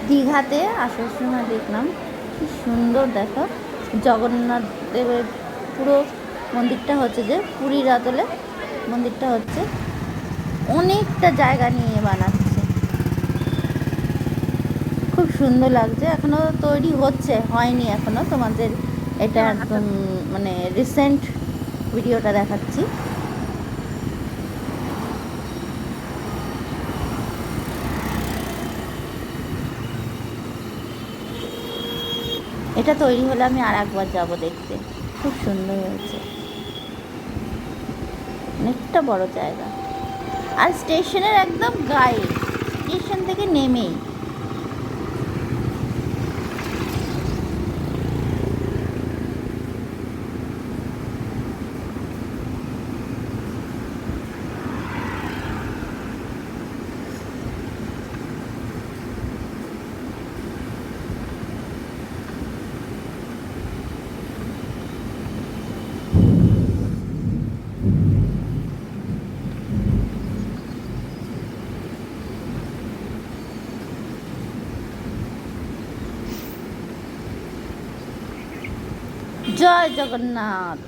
দীঘাতে আসার সময় দেখলাম কি সুন্দর, দেখো জগন্নাথ দেবের পুরো মন্দিরটা হচ্ছে, যে পুরীর আদলে মন্দিরটা হচ্ছে, অনেকটা জায়গা নিয়ে বানাচ্ছে, খুব সুন্দর লাগছে। এখনও তৈরি হচ্ছে, হয়নি এখনও, তোমাদের এটা একদম মানে রিসেন্ট ভিডিওটা দেখাচ্ছি। এটা তৈরি হলে আমি আর একবার যাবো দেখতে, খুব সুন্দর হয়েছে, অনেকটা বড় জায়গা। আর স্টেশনের একদম গায়ে, স্টেশন থেকে নেমেই জয় জগন্নাথ।